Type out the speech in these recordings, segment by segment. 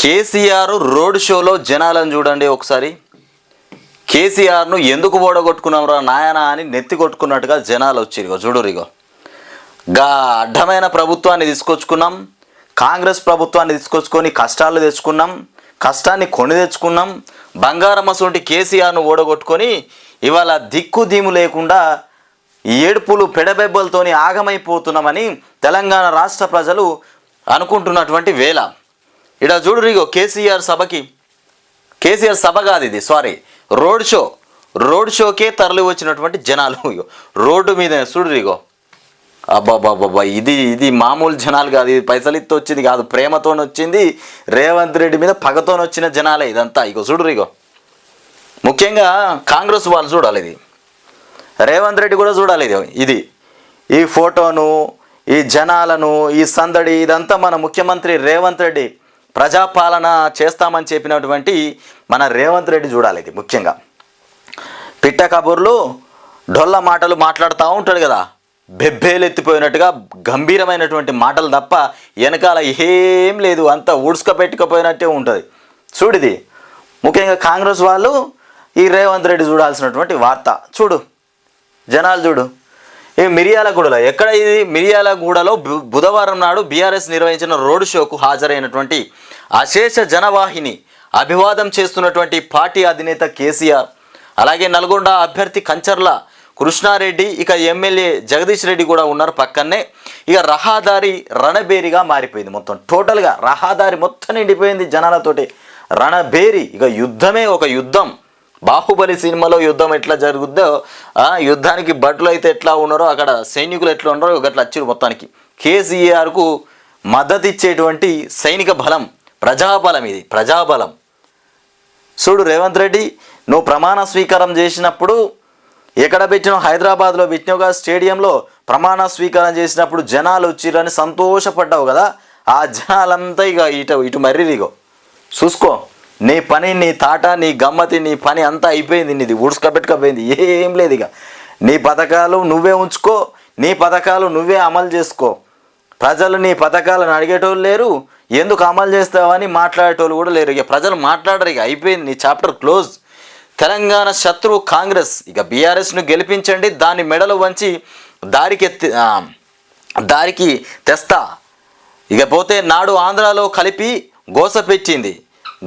KCR road షోలో జనాలను చూడండి ఒకసారి. కేసీఆర్ను ఎందుకు ఓడగొట్టుకున్నాంరా నాయనా అని నెత్తి కొట్టుకున్నట్టుగా జనాలు వచ్చిరిగో చూడురిగో. అడ్డమైన ప్రభుత్వాన్ని తీసుకొచ్చుకున్నాం, కాంగ్రెస్ ప్రభుత్వాన్ని తీసుకొచ్చుకొని కష్టాలు తెచ్చుకున్నాం, కష్టాన్ని కొని తెచ్చుకున్నాం. బంగారం అసొంటి కేసీఆర్ను ఓడగొట్టుకొని ఇవాళ దిక్కు దీము లేకుండా ఏడుపులు పెడబెబ్బలతోని ఆగమైపోతున్నామని తెలంగాణ రాష్ట్ర ప్రజలు అనుకుంటున్నటువంటి వేళ ఇడ చూడురిగో కేసీఆర్ సభ కాదు ఇది, సారీ, రోడ్ షోకే తరలి వచ్చినటువంటి జనాలు రోడ్డు మీద చూడురిగో. అబ్బాబ్బాబ్బా, ఇది మామూలు జనాలు కాదు, ఇది పైసలితో వచ్చింది కాదు, ప్రేమతో వచ్చింది, రేవంత్ రెడ్డి మీద పగతో వచ్చిన జనాలే ఇదంతా. ఇగో చూడురిగో. ముఖ్యంగా కాంగ్రెస్ వాళ్ళు చూడాలి, ఇది రేవంత్ రెడ్డి కూడా చూడాలి. ఇది ఈ ఫోటోను, ఈ జనాలను, ఈ సందడి, ఇదంతా మన ముఖ్యమంత్రి రేవంత్ రెడ్డి ప్రజాపాలన చేస్తామని చెప్పినటువంటి మన రేవంత్ రెడ్డి చూడాలి. ఇది ముఖ్యంగా పిట్ట కబుర్లు డొల్ల మాటలు మాట్లాడుతూ ఉంటాడు కదా, బెబ్బేలు ఎత్తిపోయినట్టుగా గంభీరమైనటువంటి మాటలు తప్ప వెనకాల ఏం లేదు, అంతా ఊడ్చుకపెట్టుకపోయినట్టే ఉంటుంది. చూడిది ముఖ్యంగా కాంగ్రెస్ వాళ్ళు ఈ రేవంత్ రెడ్డి చూడాల్సినటువంటి వార్త. చూడు జనాలు చూడు. ఈ మిర్యాలగూడలో ఎక్కడ ఇది? మిర్యాలగూడలో బుధవారం నాడు బీఆర్ఎస్ నిర్వహించిన రోడ్ షోకు హాజరైనటువంటి అశేష జనవాహిని అభివాదం చేస్తున్నటువంటి పార్టీ అధినేత కేసీఆర్, అలాగే నల్గొండ అభ్యర్థి కంచర్ల కృష్ణారెడ్డి, ఇక ఎమ్మెల్యే జగదీష్ రెడ్డి కూడా ఉన్నారు పక్కనే. ఇక రహదారి రణబేరిగా మారిపోయింది, మొత్తం టోటల్గా రహదారి మొత్తం నిండిపోయింది జనాలతోటి, రణబేరి. ఇక యుద్ధమే ఒక యుద్ధం. బాహుబలి సినిమాలో యుద్ధం ఎట్లా జరుగుద్దో యుద్ధానికి భటులు అయితే ఎట్లా ఉన్నారో అక్కడ సైనికులు ఎట్లా ఉన్నారో అట్లా వచ్చారు. మొత్తానికి కేసీఆర్కు మద్దతు ఇచ్చేటువంటి సైనిక బలం, ప్రజాబలం, ఇది ప్రజాబలం. చూడు రేవంత్ రెడ్డి, నువ్వు ప్రమాణ స్వీకారం చేసినప్పుడు ఎక్కడ పెట్టినావు? హైదరాబాద్లో పెట్టినావుగా, స్టేడియంలో ప్రమాణ స్వీకారం చేసినప్పుడు జనాలు వచ్చిరని సంతోషపడ్డావు కదా. ఆ జనాలంతా ఇక ఇటు మర్రిగో చూసుకో. నీ పని, నీ తాట, నీ గమ్మతి, నీ పని అంతా అయిపోయింది, నీది ఉడుచుకబెట్టుకపోయింది, ఏం లేదు. ఇక నీ పథకాలు నువ్వే ఉంచుకో, నీ పథకాలు నువ్వే అమలు చేసుకో. ప్రజలు నీ పథకాలను అడిగేటోళ్ళు లేరు, ఎందుకు అమలు చేస్తావని మాట్లాడేటోళ్ళు కూడా లేరు. ఇక ప్రజలు మాట్లాడరు, ఇక అయిపోయింది, నీ చాప్టర్ క్లోజ్. తెలంగాణ శత్రువు కాంగ్రెస్, ఇక బీఆర్ఎస్ను గెలిపించండి, దాన్ని మెడలు వంచి దారికి తెస్తా. ఇకపోతే నాడు ఆంధ్రాలో కలిపి గోస పెట్టింది.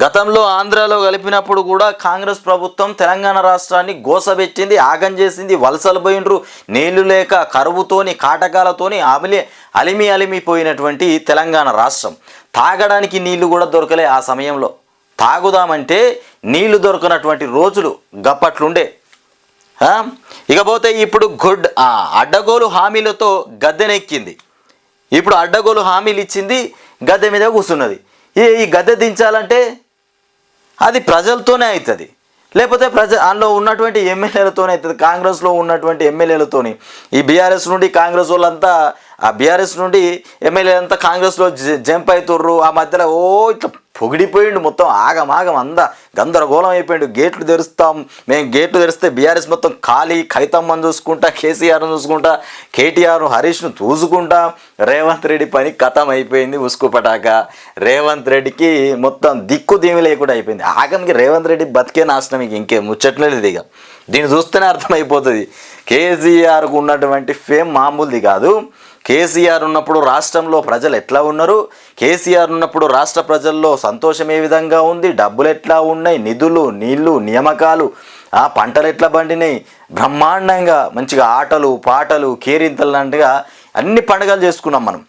గతంలో ఆంధ్రాలో కలిపినప్పుడు కూడా కాంగ్రెస్ ప్రభుత్వం తెలంగాణ రాష్ట్రాన్ని గోసబెట్టింది, ఆగం చేసింది, వలసలు పోయిండ్రు, నీళ్లు లేక కరువుతోని కాటకాలతోని అలిమిపోయినటువంటి తెలంగాణ రాష్ట్రం. తాగడానికి నీళ్లు కూడా దొరకలే ఆ సమయంలో. తాగుదామంటే నీళ్లు దొరకనటువంటి రోజులు గప్పట్లుండే. ఇకపోతే ఇప్పుడు అడ్డగోలు హామీలతో గద్దెనెక్కింది. ఇప్పుడు అడ్డగోలు హామీలు ఇచ్చింది, గద్దె మీద కూర్చున్నది. ఈ గద్దె దించాలంటే అది ప్రజలతోనే అవుతుంది, లేకపోతే అందులో ఉన్నటువంటి ఎమ్మెల్యేలతోనే అవుతుంది, కాంగ్రెస్లో ఉన్నటువంటి ఎమ్మెల్యేలతోని. ఈ బీఆర్ఎస్ నుండి కాంగ్రెస్ వాళ్ళంతా, ఆ బీఆర్ఎస్ నుండి ఎమ్మెల్యేలంతా కాంగ్రెస్లో జంప్ అవుతుర్రు. ఆ మధ్యలో ఇట్లా పొగిడిపోయిండు, మొత్తం ఆగమాగం అందా గందరగోళం అయిపోయిండు. గేట్లు తెరుస్తాం మేము, గేట్లు తెరిస్తే బీఆర్ఎస్ మొత్తం ఖాళీ, ఖైతమ్మని చూసుకుంటా, కేసీఆర్ను చూసుకుంటా, కేటీఆర్ను హరీష్ను చూసుకుంటా, రేవంత్ రెడ్డి పని కథం అయిపోయింది. ఉసుకుపటాక రేవంత్ రెడ్డికి మొత్తం దిక్కు దీమి లేకుండా అయిపోయింది. ఆగంకి రేవంత్ రెడ్డి బతికే నాశనం, ఇంకే ముచ్చట్లేదు. ఇక దీన్ని చూస్తేనే అర్థమైపోతుంది కేసీఆర్కు ఉన్నటువంటి ఫేమ్ మామూలుది కాదు. కేసీఆర్ ఉన్నప్పుడు రాష్ట్రంలో ప్రజలు ఎట్లా ఉన్నారు, కేసీఆర్ ఉన్నప్పుడు రాష్ట్ర ప్రజల్లో సంతోషం ఏ విధంగా ఉంది, డబ్బులు ఎట్లా ఉన్నాయి, నిధులు, నీళ్లు, నియామకాలు, పంటలు ఎట్లా పండినాయి, బ్రహ్మాండంగా మంచిగా ఆటలు పాటలు కేరింతలు లాంటిగా అన్ని పండుగలు చేసుకున్నాం మనం.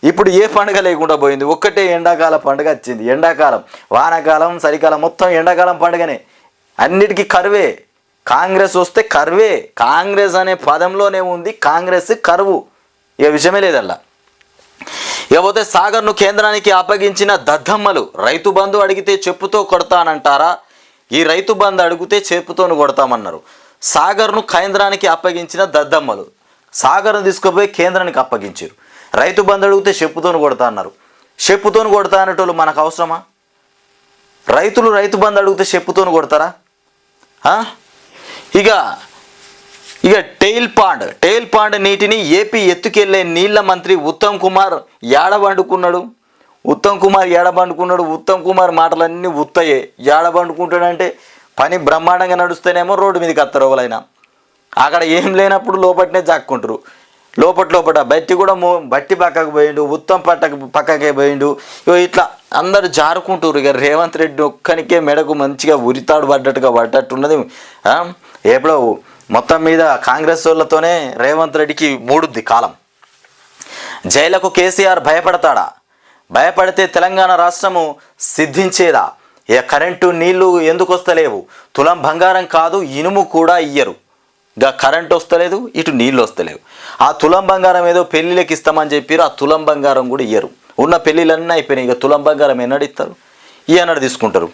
ఇప్పుడు ఏ పండుగ లేకుండా పోయింది, ఒక్కటే ఎండాకాలం పండుగ వచ్చింది. ఎండాకాలం, వానాకాలం, చలికాలం మొత్తం ఎండాకాలం పండుగనే. అన్నిటికీ కరువే. కాంగ్రెస్ వస్తే కరువే. కాంగ్రెస్ అనే పదంలోనే ఉంది కాంగ్రెస్ కరువు, ఇక విషయమే లేదల్లా. ఇకపోతే సాగర్ను కేంద్రానికి అప్పగించిన దద్దమ్మలు, రైతు బంధు అడిగితే చెప్పుతో కొడతానంటారా? ఈ రైతు బంధు అడిగితే చెప్పుతోను కొడతామన్నారు. సాగర్ను కేంద్రానికి అప్పగించిన దద్దమ్మలు సాగర్ను తీసుకుపోయి కేంద్రానికి అప్పగించారు. రైతు బంధు అడిగితే చెప్పుతోను కొడతా అన్నారు. చెప్పుతోను కొడతా అనేటోళ్ళు మనకు అవసరమా? రైతులు రైతు బంధు అడిగితే చెప్పుతోను కొడతారా? ఇక టెయిల్ పాండ్ నీటిని ఏపీ ఎత్తుకెళ్లే నీళ్ల మంత్రి ఉత్తమ్ కుమార్ యాడ వండుకున్నాడు. ఉత్తమ్ కుమార్ ఏడబండుకున్నాడు, ఉత్తమ్ కుమార్ మాటలన్నీ ఉత్తయే. ఏడబండుకుంటాడంటే పని బ్రహ్మాండంగా నడుస్తేనేమో రోడ్డు మీదకి వస్తారు ఎవరైనా. అక్కడ ఏం లేనప్పుడు లోపట్నే జాక్కుంటారు. లోపల బట్టి కూడా బట్టి పక్కకు పోయిండు, ఉత్తమ్ పక్కకే పోయిండు. ఇట్లా అందరు జారుకుంటారు. ఇక రేవంత్ రెడ్డి ఒక్కనికే మెడకు మంచిగా ఉరితాడు పడ్డట్టున్నది. ఎప్పుడో మొత్తం మీద కాంగ్రెస్ వాళ్ళతోనే రేవంత్ రెడ్డికి మూడుద్ది కాలం. జైలకు కేసీఆర్ భయపడతాడా? భయపడితే తెలంగాణ రాష్ట్రము సిద్ధించేదా? కరెంటు నీళ్లు ఎందుకు వస్తలేవు? తులం బంగారం కాదు ఇనుము కూడా ఇయ్యరు. ఇక కరెంట్ వస్తలేదు, ఇటు నీళ్ళు వస్తలేవు. ఆ తులం బంగారం ఏదో పెళ్ళిళ్ళకి ఇస్తామని చెప్పారు, ఆ తులం బంగారం కూడా ఇయ్యరు. ఉన్న పెళ్ళిళ్ళన్నీ అయిపోయినాయి. ఇక తులం బంగారం ఎన్నడు ఇస్తారు? ఈయనడు తీసుకుంటారు.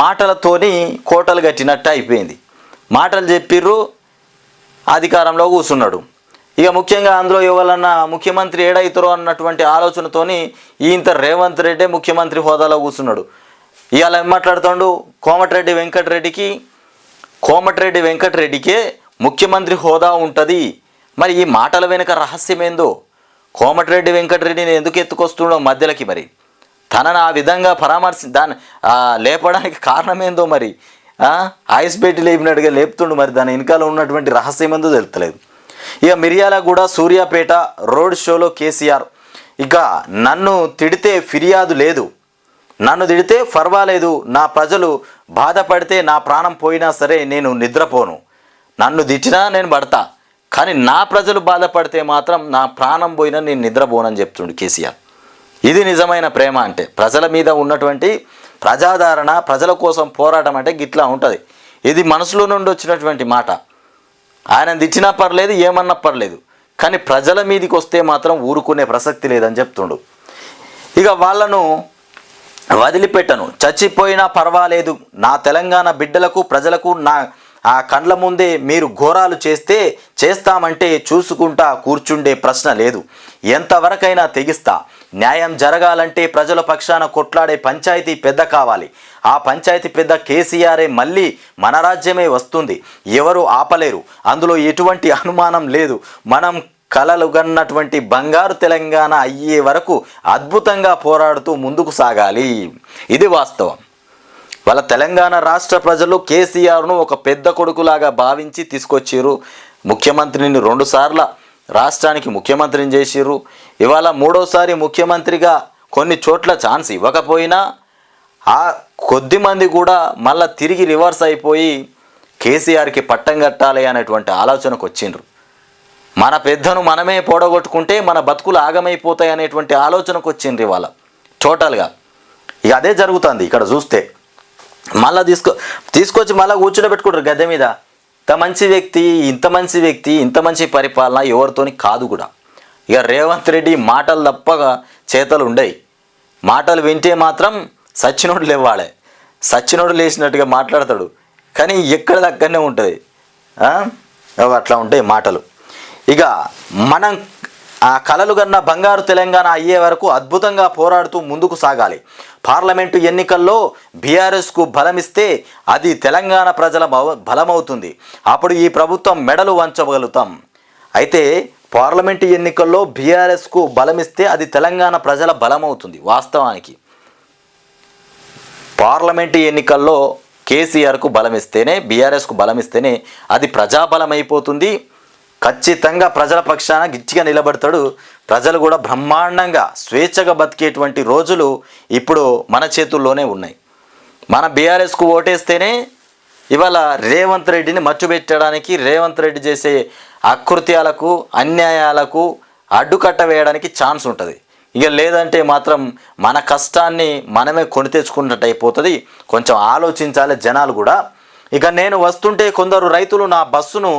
మాటలతోని కోటలు కట్టినట్టు అయిపోయింది. మాటలు చెప్పిర్రు, అధికారంలో కూర్చున్నాడు. ఇక ముఖ్యంగా అందులో ఎవరన్నా ముఖ్యమంత్రి ఏడవుతారో అన్నటువంటి ఆలోచనతోని ఇంత రేవంత్ రెడ్డి ముఖ్యమంత్రి హోదాలో కూర్చున్నాడు. ఇవాళ ఏం మాట్లాడుతాడు? కోమటిరెడ్డి వెంకటరెడ్డికే ముఖ్యమంత్రి హోదా ఉంటుంది. మరి ఈ మాటల వెనుక రహస్యం ఏందో? కోమటిరెడ్డి వెంకటరెడ్డిని ఎందుకు ఎత్తుకొస్తుండో మధ్యలోకి? మరి తనను ఆ విధంగా లేపడానికి కారణం ఏందో? మరి ఐస్ పెట్టి లేపినట్టుగా లేపుతుండు. మరి దాని వెనకాల ఉన్నటువంటి రహస్యం ఏందో తెలుస్తలేదు. ఇక మిర్యాలగూడ సూర్యాపేట రోడ్ షోలో కేసీఆర్, ఇక నన్ను తిడితే ఫిర్యాదు లేదు, నన్ను తిడితే పర్వాలేదు, నా ప్రజలు బాధపడితే నా ప్రాణం పోయినా సరే నేను నిద్రపోను, నన్ను తిట్టినా నేను పడతా, కానీ నా ప్రజలు బాధపడితే మాత్రం నా ప్రాణం పోయినా నేను నిద్రపోనని చెప్తుండు కేసీఆర్. ఇది నిజమైన ప్రేమ అంటే. ప్రజల మీద ఉన్నటువంటి ప్రజాదరణ, ప్రజల కోసం పోరాటం అంటే గిట్లా ఉంటుంది. ఇది మనసులో నుండి వచ్చినటువంటి మాట. ఆయన తిట్టినా పర్లేదు, ఏమన్నా పర్లేదు, కానీ ప్రజల మీదకి వస్తే మాత్రం ఊరుకునే ప్రసక్తి లేదని చెప్తుండు. ఇక వాళ్ళను వదిలిపెట్టను, చచ్చిపోయినా పర్వాలేదు, నా తెలంగాణ బిడ్డలకు ప్రజలకు ఆ కండ్ల ముందే మీరు ఘోరాలు చేస్తామంటే చూసుకుంటా కూర్చుండే ప్రశ్న లేదు, ఎంతవరకైనా తెగిస్తా, న్యాయం జరగాలంటే ప్రజల పక్షాన కొట్లాడే పంచాయతీ పెద్ద కావాలి, ఆ పంచాయతీ పెద్ద కేసీఆరే, మళ్ళీ మన రాజ్యమే వస్తుంది, ఎవరు ఆపలేరు, అందులో ఎటువంటి అనుమానం లేదు, మనం కలలుగన్నటువంటి బంగారు తెలంగాణ అయ్యే వరకు అద్భుతంగా పోరాడుతూ ముందుకు సాగాలి. ఇది వాస్తవం. వాళ్ళ తెలంగాణ రాష్ట్ర ప్రజలు కేసీఆర్ను ఒక పెద్ద కొడుకులాగా భావించి తీసుకొచ్చారు. ముఖ్యమంత్రిని 2 సార్లు రాష్ట్రానికి ముఖ్యమంత్రిని చేసిర్రు. ఇవాళ 3వసారి ముఖ్యమంత్రిగా కొన్ని చోట్ల ఛాన్స్ ఇవ్వకపోయినా ఆ కొద్ది మంది కూడా మళ్ళీ తిరిగి రివర్స్ అయిపోయి కేసీఆర్కి పట్టం కట్టాలి అనేటువంటి ఆలోచనకు వచ్చిండ్రు. మన పెద్దను మనమే పోడగొట్టుకుంటే మన బతుకులు ఆగమైపోతాయి అనేటువంటి ఆలోచనకు వచ్చిండ్రు ఇవాళ టోటల్గా. ఇక అదే జరుగుతుంది ఇక్కడ చూస్తే. మళ్ళీ తీసుకొచ్చి మళ్ళీ కూర్చుండబెట్టుకుంటారు గద్దె మీద. ఇంత మంచి వ్యక్తి ఇంత మంచి పరిపాలన ఎవరితోని కాదు కూడా. ఇక రేవంత్ రెడ్డి మాటలు తప్పగా చేతలు ఉండయి. మాటలు వింటే మాత్రం సచ్చినోడు లేవాడే, సచ్చినోడు లేచినట్టుగా మాట్లాడతాడు, కానీ ఎక్కడ దగ్గరనే ఉంటుంది. అట్లా ఉంటాయి మాటలు. ఇక మనం ఆ కలలు కన్న బంగారు తెలంగాణ అయ్యే వరకు అద్భుతంగా పోరాడుతూ ముందుకు సాగాలి. పార్లమెంటు ఎన్నికల్లో బీఆర్ఎస్కు బలమిస్తే అది తెలంగాణ ప్రజల బలమవుతుంది. అప్పుడు ఈ ప్రభుత్వం మెడలు వంచగలుగుతాం. అయితే పార్లమెంటు ఎన్నికల్లో బీఆర్ఎస్కు బలమిస్తే అది తెలంగాణ ప్రజల బలమవుతుంది. వాస్తవానికి పార్లమెంటు ఎన్నికల్లో కేసీఆర్కు బలమిస్తేనే, బీఆర్ఎస్కు బలమిస్తేనే అది ప్రజాబలం అయిపోతుంది. ఖచ్చితంగా ప్రజల పక్షాన గిచ్చిగా నిలబడతాడు. ప్రజలు కూడా బ్రహ్మాండంగా స్వేచ్ఛగా బతికేటువంటి రోజులు ఇప్పుడు మన చేతుల్లోనే ఉన్నాయి. మన బీఆర్ఎస్కు ఓటేస్తేనే ఇవాళ రేవంత్ రెడ్డిని మట్టుబెట్టడానికి, రేవంత్ రెడ్డి చేసే అకృత్యాలకు అన్యాయాలకు అడ్డుకట్ట వేయడానికి ఛాన్స్ ఉంటుంది. ఇక లేదంటే మాత్రం మన కష్టాన్ని మనమే కొని తెచ్చుకున్నట్టు అయిపోతుంది. కొంచెం ఆలోచించాలి జనాలు కూడా. ఇక నేను వస్తుంటే కొందరు రైతులు నా బస్సును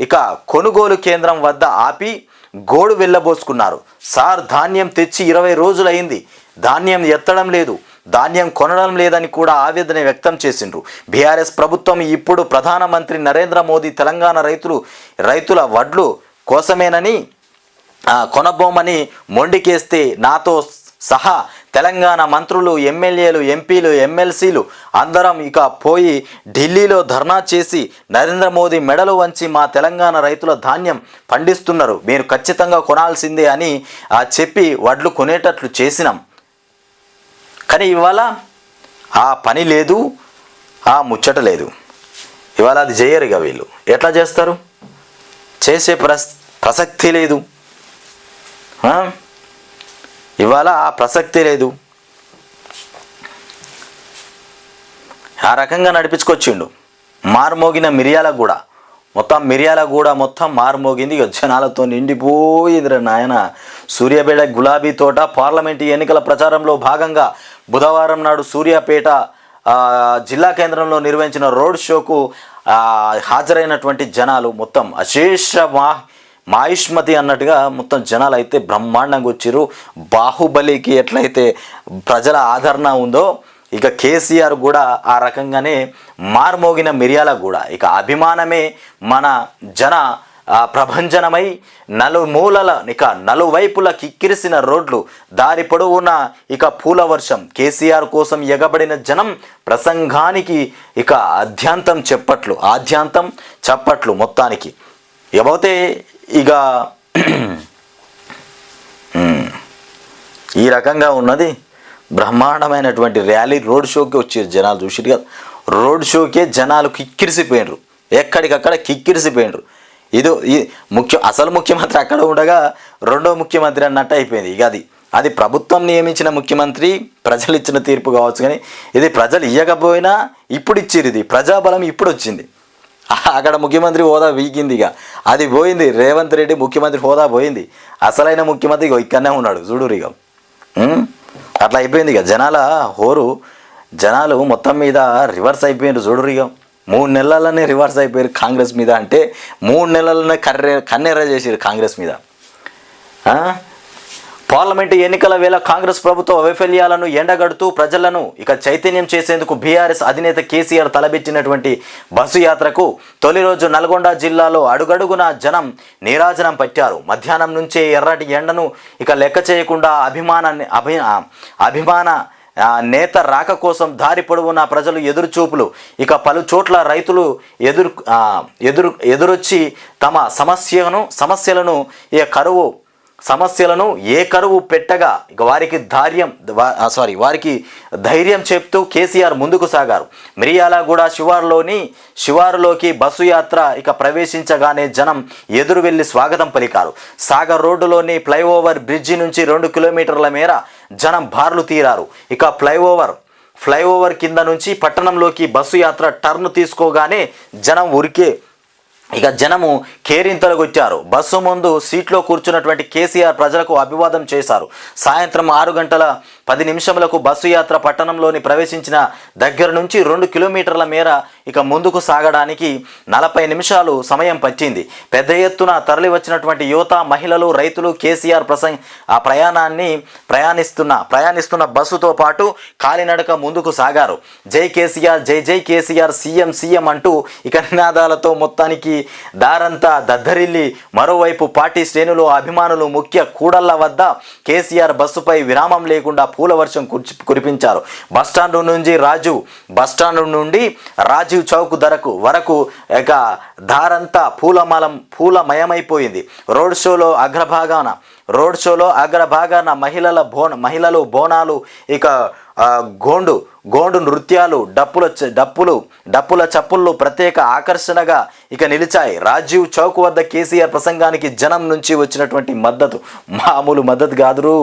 ఇక కొనుగోలు కేంద్రం వద్ద ఆపి గోడు వెళ్ళబోసుకున్నారు. సార్, ధాన్యం తెచ్చి 20 రోజులైంది, ధాన్యం ఎత్తడం లేదు, ధాన్యం కొనడం లేదని కూడా ఆవేదన వ్యక్తం చేసిండ్రు. బీఆర్ఎస్ ప్రభుత్వం ఇప్పుడు ప్రధానమంత్రి నరేంద్ర మోదీ తెలంగాణ రైతుల వడ్లు కోసమేనని కొనబోమని మొండికేస్తే నాతో సహా తెలంగాణ మంత్రులు, ఎమ్మెల్యేలు, ఎంపీలు, ఎమ్మెల్సీలు అందరం ఇక పోయి ఢిల్లీలో ధర్నా చేసి నరేంద్ర మోదీ మెడలు వంచి మా తెలంగాణ రైతుల ధాన్యం పండిస్తున్నారు, మీరు ఖచ్చితంగా కొనాల్సిందే అని చెప్పి వడ్లు కొనేటట్లు చేసినాం. కానీ ఇవాళ ఆ పని లేదు, ఆ ముచ్చట లేదు. ఇవాళ అది చేయరు ఇక వీళ్ళు. ఎట్లా చేస్తారు? చేసే ప్రసక్తి లేదు. ఇవాళ ఆ ప్రసక్తి లేదు. ఆ రకంగా నడిపించుకొచ్చిండు. మారుమోగిన మిర్యాలగూడ మొత్తం మారుమోగింది. ఇక జనాలతో నిండిపోయిందిరా నాయన. సూర్యాపేట గులాబీ తోట పార్లమెంటు ఎన్నికల ప్రచారంలో భాగంగా బుధవారం నాడు సూర్యాపేట జిల్లా కేంద్రంలో నిర్వహించిన రోడ్ షోకు హాజరైనటువంటి జనాలు మొత్తం అశేష మాయుష్మతి అన్నట్టుగా మొత్తం జనాలు అయితే బ్రహ్మాండంగా వచ్చారు. బాహుబలికి ఎట్లయితే ప్రజల ఆదరణ ఉందో ఇక కేసీఆర్ కూడా ఆ రకంగానే మార్మోగిన మిర్యాలగూడ ఇక అభిమానమే మన జన ప్రభంజనమై నలుమూలల ఇక నలువైపుల కిక్కిరిసిన రోడ్లు, దారి పొడవున ఇక పూల వర్షం. కేసీఆర్ కోసం ఎగబడిన జనం ప్రసంగానికి ఇక ఆద్యాంతం చప్పట్లు మొత్తానికి. ఇకపోతే ఇక ఈ రకంగా ఉన్నది. బ్రహ్మాండమైనటువంటి ర్యాలీ రోడ్ షోకి వచ్చారు జనాలు. చూసిరు కదా, రోడ్ షోకే జనాలు కిక్కిరిసిపోయినరు, ఎక్కడికక్కడ కిక్కిరిసిపోయినరు. అసలు ముఖ్యమంత్రి అక్కడ ఉండగా రెండో ముఖ్యమంత్రి అన్నట్టు అయిపోయింది. ఇక అది ప్రభుత్వం నియమించిన ముఖ్యమంత్రి, ప్రజలు ఇచ్చిన తీర్పు కావచ్చు. కానీ ఇది ప్రజలు ఇవ్వకపోయినా ఇప్పుడు ఇచ్చిరు. ఇది ప్రజాబలం ఇప్పుడు వచ్చింది. అక్కడ ముఖ్యమంత్రి హోదా వీగింది. ఇక అది పోయింది. రేవంత్ రెడ్డి ముఖ్యమంత్రి హోదా పోయింది. అసలైన ముఖ్యమంత్రి ఇక్కడనే ఉన్నాడు. చూడురు ఇక అట్లా అయిపోయింది. ఇక జనాలు మొత్తం మీద రివర్స్ అయిపోయినారు. చూడురు ఇక 3 నెలలనే రివర్స్ అయిపోయారు కాంగ్రెస్ మీద. అంటే 3 నెలలనే కన్నెర్ర చేసారు కాంగ్రెస్ మీద. పార్లమెంటు ఎన్నికల వేళ కాంగ్రెస్ ప్రభుత్వ వైఫల్యాలను ఎండగడుతూ ప్రజలను ఇక చైతన్యం చేసేందుకు బీఆర్ఎస్ అధినేత కేసీఆర్ తలబెట్టినటువంటి బస్సు యాత్రకు తొలి రోజు నల్గొండ జిల్లాలో అడుగడుగున జనం నీరాజనం పట్టారు. మధ్యాహ్నం నుంచే ఎర్రటి ఎండను ఇక లెక్క చేయకుండా అభిమాన నేత రాక కోసం దారి పొడవున ప్రజలు ఎదురుచూపులు. ఇక పలు చోట్ల రైతులు ఎదురొచ్చి తమ సమస్యలను ఏ కరువు పెట్టగా ఇక వారికి ధైర్యం చెప్తూ కేసీఆర్ ముందుకు సాగారు. మిర్యాలగూడ శివారులోకి బస్సు యాత్ర ఇక ప్రవేశించగానే జనం ఎదురు వెళ్లి స్వాగతం పలికారు. సాగర్ రోడ్డులోని ఫ్లైఓవర్ బ్రిడ్జి నుంచి 2 కిలోమీటర్ల మేర జనం బార్లు తీరారు. ఇక ఫ్లైఓవర్ కింద నుంచి పట్టణంలోకి బస్సు యాత్ర టర్న్ తీసుకోగానే జనము కేరింతలకు వచ్చారు. బస్సు ముందు సీట్లో కూర్చున్నటువంటి కేసీఆర్ ప్రజలకు అభివాదం చేశారు. సాయంత్రం 6:10 బస్సు యాత్ర పట్టణంలోని ప్రవేశించిన దగ్గర నుంచి 2 కిలోమీటర్ల మేర ఇక ముందుకు సాగడానికి 40 నిమిషాలు సమయం పట్టింది. పెద్ద ఎత్తున తరలి వచ్చినటువంటి యువత, మహిళలు, రైతులు కేసీఆర్ ప్రయాణిస్తున్న బస్సుతో పాటు కాలినడక ముందుకు సాగారు. జై కేసీఆర్, జై జై కేసీఆర్, సీఎం సీఎం అంటూ ఇక నినాదాలతో మొత్తానికి దారంతా దద్దరిల్లి మరోవైపు పార్టీ శ్రేణులు, అభిమానులు ముఖ్య కూడళ్ల వద్ద కేసీఆర్ బస్సుపై విరామం లేకుండా పూల వర్షం కురిపించారు. బస్టాండ్ నుండి రాజీవ్ చౌక్ వరకు ఇక దారంతా పూలమయమైపోయింది. రోడ్ షోలో అగ్రభాగాన మహిళలు బోనాలు, ఇక గోండు నృత్యాలు, డప్పుల చప్పుళ్ళు ప్రత్యేక ఆకర్షణగా ఇక నిలిచాయి. రాజీవ్ చౌక్ వద్ద కేసీఆర్ ప్రసంగానికి జనం నుంచి వచ్చినటువంటి మద్దతు మామూలు మద్దతు కాదు,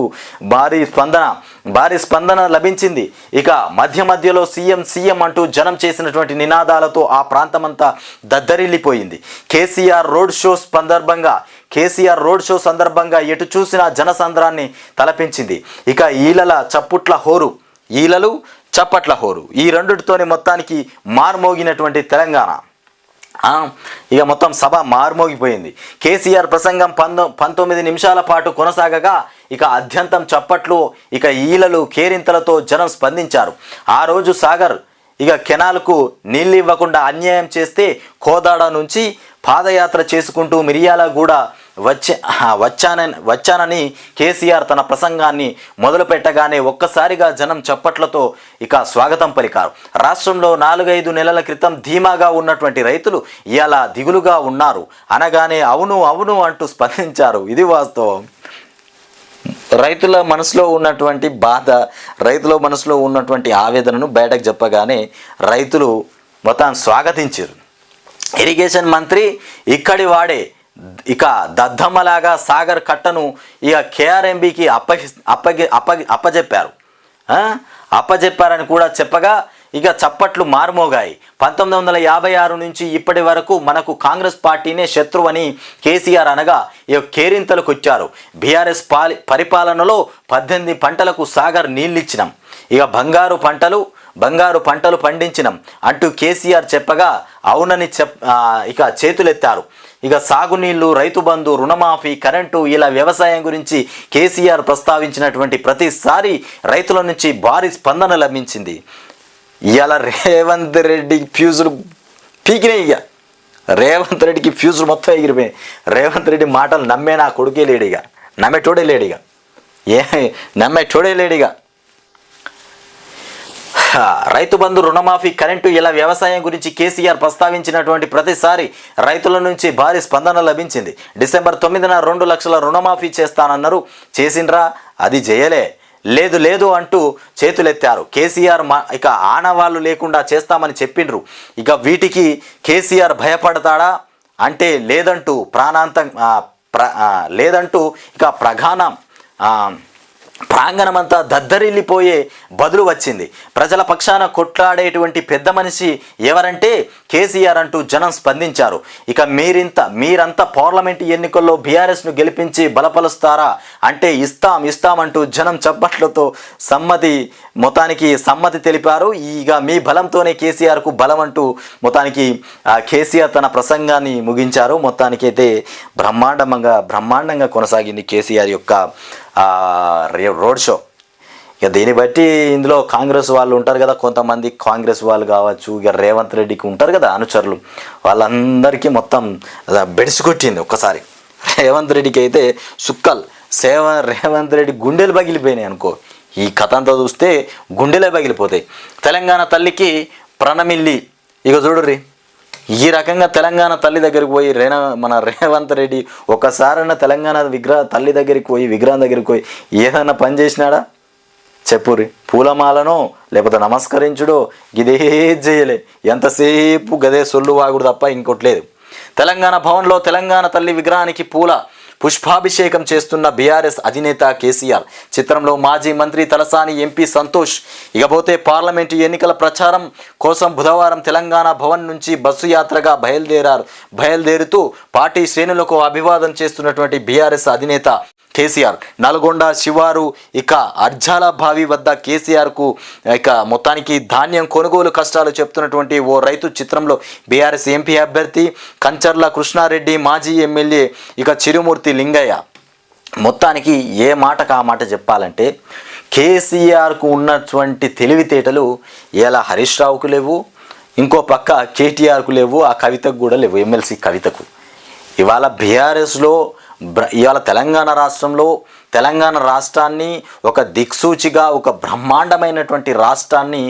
భారీ స్పందన లభించింది. ఇక మధ్యలో సీఎం అంటూ జనం చేసినటువంటి నినాదాలతో ఆ ప్రాంతమంతా దద్దరిల్లిపోయింది. కేసీఆర్ రోడ్ షో సందర్భంగా ఎటు చూసినా జనసంద్రాన్ని తలపించింది. ఇక ఈలలు చప్పట్ల హోరు ఈ రెండిటితోనే మొత్తానికి మార్మోగినటువంటి తెలంగాణ. ఇక మొత్తం సభ మార్మోగిపోయింది. కేసీఆర్ ప్రసంగం 19 నిమిషాల పాటు కొనసాగగా ఇక అద్యంతం చప్పట్లు, ఇక ఈలలు, కేరింతలతో జనం స్పందించారు. ఆ రోజు సాగర్ ఇక కెనాల్కు నీళ్ళు ఇవ్వకుండా అన్యాయం చేస్తే కోదాడ నుంచి పాదయాత్ర చేసుకుంటూ మిర్యాలగూడ వచ్చానని కేసీఆర్ తన ప్రసంగాన్ని మొదలు పెట్టగానే ఒక్కసారిగా జనం చప్పట్లతో ఇక స్వాగతం పలికారు. రాష్ట్రంలో 4-5 నెలల క్రితం ధీమాగా ఉన్నటువంటి రైతులు ఇలా దిగులుగా ఉన్నారు అనగానే అవును అంటూ స్పందించారు. ఇది వాస్తవం. రైతుల మనసులో ఉన్నటువంటి బాధ, రైతుల మనసులో ఉన్నటువంటి ఆవేదనను బయటకు చెప్పగానే రైతులు మొత్తం స్వాగతించారు. ఇరిగేషన్ మంత్రి ఇక్కడి వాడే ఇక దద్దమ్మలాగా సాగర్ కట్టను ఇక కేఆర్ఎంబికి అప్పజెప్పారని కూడా చెప్పగా ఇక చప్పట్లు మారుమోగాయి. 1956 నుంచి ఇప్పటి వరకు మనకు కాంగ్రెస్ పార్టీనే శత్రువని కేసీఆర్ అనగా ఇక కేరింతలకు వచ్చారు. బీఆర్ఎస్ పరిపాలనలో 18 పంటలకు సాగర్ నీళ్ళిచ్చినాం, ఇక బంగారు పంటలు పండించినాం అంటూ కేసీఆర్ చెప్పగా అవునని ఇక చేతులెత్తారు. ఇక సాగునీళ్లు, రైతు బంధు, రుణమాఫీ, కరెంటు ఇలా వ్యవసాయం గురించి కేసీఆర్ ప్రస్తావించినటువంటి ప్రతిసారి రైతుల నుంచి భారీ స్పందన లభించింది. ఇవాళ రేవంత్ రెడ్డి ఫ్యూజులు పీకినాయి. ఇక రేవంత్ రెడ్డికి ఫ్యూజులు మొత్తం ఎగిరిపోయాయి. రేవంత్ రెడ్డి మాటలు నమ్మే నా కొడుకే లేడిగా, నమ్మేటోడే లేడిగా. రైతు బంధు, రుణమాఫీ, కరెంటు ఇలా వ్యవసాయం గురించి కేసీఆర్ ప్రస్తావించినటువంటి ప్రతిసారి రైతుల నుంచి భారీ స్పందన లభించింది. డిసెంబర్ 9న 2 లక్షల రుణమాఫీ చేస్తానన్నారు, చేసిండ్రా? అది చేయలే. లేదు అంటూ చేతులెత్తారు. కేసీఆర్ ఇక ఆనవాళ్ళు లేకుండా చేస్తామని చెప్పిండ్రు. ఇక వీటికి కేసీఆర్ భయపడతాడా అంటే లేదంటూ ఇక ప్రాంగణమంతా దద్దరిల్లిపోయే బదులు వచ్చింది. ప్రజల పక్షాన కొట్లాడేటువంటి పెద్ద మనిషి ఎవరంటే కేసీఆర్ అంటూ జనం స్పందించారు. ఇక మీరంతా పార్లమెంటు ఎన్నికల్లో బీఆర్ఎస్ను గెలిపించి బలపరుస్తారా అంటే ఇస్తామంటూ జనం చప్పట్లతో సమ్మతి తెలిపారు. ఇక మీ బలంతోనే కేసీఆర్కు బలం అంటూ మొత్తానికి కేసీఆర్ తన ప్రసంగాన్ని ముగించారు. మొత్తానికైతే బ్రహ్మాండంగా కొనసాగింది కేసీఆర్ యొక్క రోడ్ షో. ఇక దీన్ని బట్టి ఇందులో కాంగ్రెస్ వాళ్ళు ఉంటారు కదా, కొంతమంది కాంగ్రెస్ వాళ్ళు కావచ్చు, ఇక రేవంత్ రెడ్డికి ఉంటారు కదా అనుచరులు, వాళ్ళందరికీ మొత్తం బెడిసికొట్టింది ఒక్కసారి. రేవంత్ రెడ్డికి అయితే రేవంత్ రెడ్డి గుండెలు పగిలిపోయినాయి అనుకో. ఈ కథ అంతా చూస్తే గుండెలే పగిలిపోతాయి. తెలంగాణ తల్లికి ప్రణమిల్లి ఇక చూడుర్రి, ఈ రకంగా తెలంగాణ తల్లి దగ్గరికి పోయి మన రేవంత్ రెడ్డి ఒకసారైనా తెలంగాణ తల్లి దగ్గరికి పోయి విగ్రహం దగ్గరికి పోయి ఏదైనా పని చేసినాడా చెప్పుర్రి? పూలమాలనో లేకపోతే నమస్కరించుడో ఇదే చేయలే. ఎంతసేపు గదే సొల్లు వాగుడు తప్ప ఇంకోట్లేదు. తెలంగాణ భవన్లో తెలంగాణ తల్లి విగ్రహానికి పుష్పాభిషేకం చేస్తున్న బీఆర్ఎస్ అధినేత కేసీఆర్. చిత్రంలో మాజీ మంత్రి తలసాని, ఎంపీ సంతోష్. ఇకపోతే పార్లమెంటు ఎన్నికల ప్రచారం కోసం బుధవారం తెలంగాణ భవన్ నుంచి బస్సు యాత్రగా బయలుదేరుతూ పార్టీ శ్రేణులకు అభివాదం చేస్తున్నటువంటి బీఆర్ఎస్ అధినేత కేసీఆర్ నల్గొండ శివారు ఇక అర్జాల బావి వద్ద కేసీఆర్కు ఇక మొత్తానికి ధాన్యం కొనుగోలు కష్టాలు చెప్తున్నటువంటి ఓ రైతు చిత్రంలో బీఆర్ఎస్ ఎంపీ అభ్యర్థి కంచర్ల కృష్ణారెడ్డి, మాజీ ఎమ్మెల్యే ఇక చిరుమూర్తి లింగయ్య. మొత్తానికి ఏ మాటకు ఆ మాట చెప్పాలంటే కేసీఆర్కు ఉన్నటువంటి తెలివితేటలు ఇలా హరీష్ రావుకు లేవు, ఇంకో పక్క కేటీఆర్కు లేవు, ఆ కవితకు కూడా లేవు, ఎమ్మెల్సీ కవితకు. ఇవాళ బీఆర్ఎస్లో ఇవాళ తెలంగాణ రాష్ట్రాన్ని ఒక దిక్సూచిగా ఒక బ్రహ్మాండమైనటువంటి రాష్ట్రాన్ని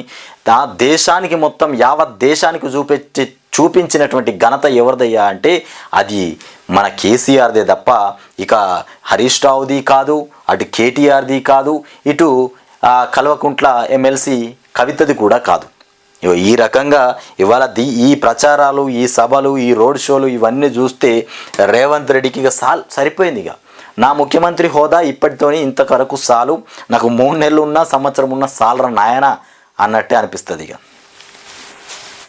దేశానికి మొత్తం యావత్ దేశానికి చూపించినటువంటి ఘనత ఎవరిదయ్యా అంటే అది మన కేసీఆర్దే తప్ప ఇక హరీష్ రావుది కాదు, అటు కేటీఆర్ది కాదు, ఇటు కల్వకుంట్ల ఎమ్మెల్సీ కవితది కూడా కాదు. ఈ రకంగా ఇవాళ ఈ ప్రచారాలు, ఈ సభలు, ఈ రోడ్ షోలు ఇవన్నీ చూస్తే రేవంత్ రెడ్డికి ఇక సరిపోయింది. ఇక నా ముఖ్యమంత్రి హోదా ఇప్పటితోనే ఇంతవరకు సాలు, నాకు 3 నెలలు ఉన్నా సంవత్సరం ఉన్నా సాలరా నాయన అన్నట్టే అనిపిస్తుంది ఇక.